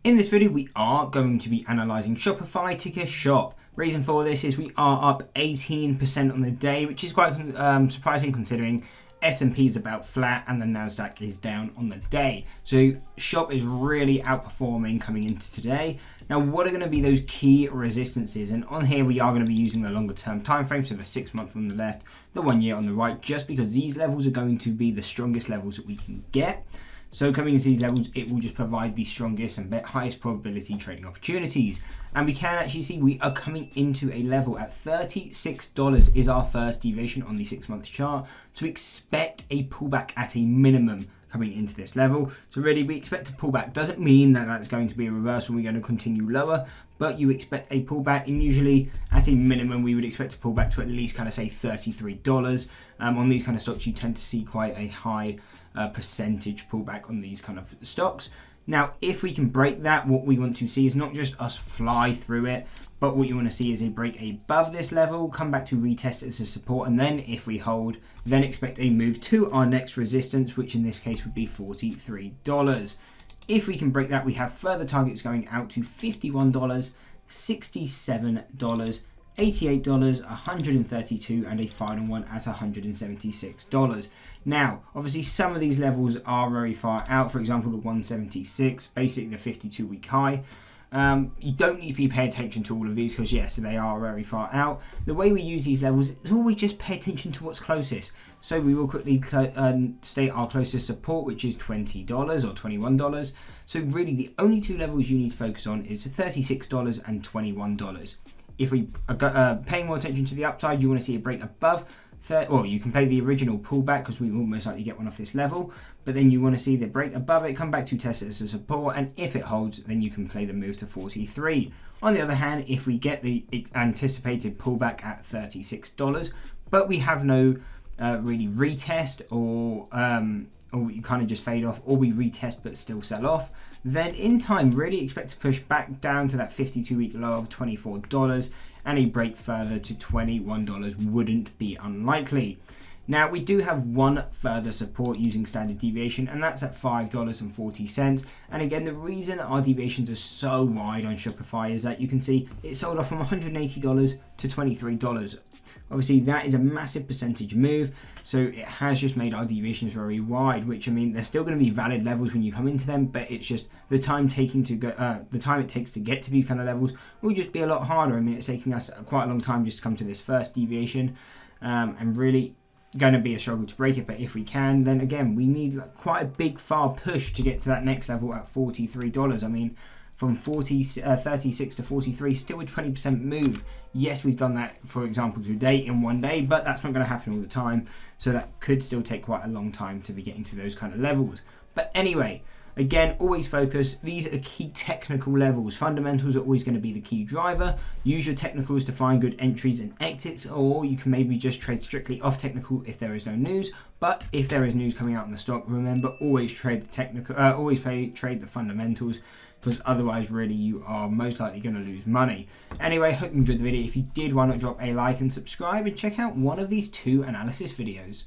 In this video, we are going to be analysing Shopify ticker SHOP. Reason for this is we are up 18% on the day, which is quite surprising considering S&P is about flat and the Nasdaq is down on the day. So SHOP is really outperforming coming into today. Now, what are going to be those key resistances? And on here, we are going to be using the longer term time frame, so the 6 month on the left, the 1 year on the right, just because these levels are going to be the strongest levels that we can get. So coming into these levels, it will just provide the strongest and highest probability trading opportunities. And we can actually see we are coming into a level at $36 is our first deviation on the 6 month chart. So we expect a pullback at a minimum coming into this level. So really we expect a pullback. Doesn't mean that that's going to be a reversal and we're going to continue lower, but you expect a pullback, and usually at a minimum we would expect a pullback to at least kind of say $33. On these kind of stocks you tend to see quite a high percentage pullback on these kind of stocks. Now, if we can break that, what we want to see is not just us fly through it, but what you want to see is a break above this level, come back to retest it as a support, and then if we hold, then expect a move to our next resistance, which in this case would be $43. If we can break that, we have further targets going out to $51, $67, $88, $132, and a final one at $176. Now, obviously some of these levels are very far out. For example, the 176, basically the 52-week high. You don't need to be paying attention to all of these because yes, they are very far out. The way we use these levels is always just pay attention to what's closest. So we will quickly state our closest support, which is $20 or $21. So really the only two levels you need to focus on is $36 and $21. If we are paying more attention to the upside, you want to see a break above 30, or you can play the original pullback because we will most likely get one off this level, but then you want to see the break above it, come back to test it as a support, and if it holds, then you can play the move to 43. On the other hand, if we get the anticipated pullback at $36, but we have no really retest, or you kind of just fade off, or we retest but still sell off, then in time really expect to push back down to that 52-week low of $24, and a break further to $21 wouldn't be unlikely. Now, we do have one further support using standard deviation, and that's at $5.40. And again, the reason our deviations are so wide on Shopify is that you can see it sold off from $180 to $23. Obviously, that is a massive percentage move, so it has just made our deviations very wide, which, I mean, they're still going to be valid levels when you come into them, but it's just the time it takes to get to these kind of levels will just be a lot harder. I mean, it's taking us quite a long time just to come to this first deviation, and really going to be a struggle to break it. But if we can, then again, we need quite a big far push to get to that next level at $43. I mean, from 36 to 43, still a 20% move. Yes, we've done that, for example, today in 1 day, but that's not going to happen all the time. So that could still take quite a long time to be getting to those kind of levels. But anyway, again, always focus. These are key technical levels. Fundamentals are always going to be the key driver. Use your technicals to find good entries and exits, or you can maybe just trade strictly off technical if there is no news. But if there is news coming out in the stock, remember, always trade the technical, trade the fundamentals, because otherwise really you are most likely going to lose money. Anyway, hope you enjoyed the video. If you did, why not drop a like and subscribe, and check out one of these two analysis videos.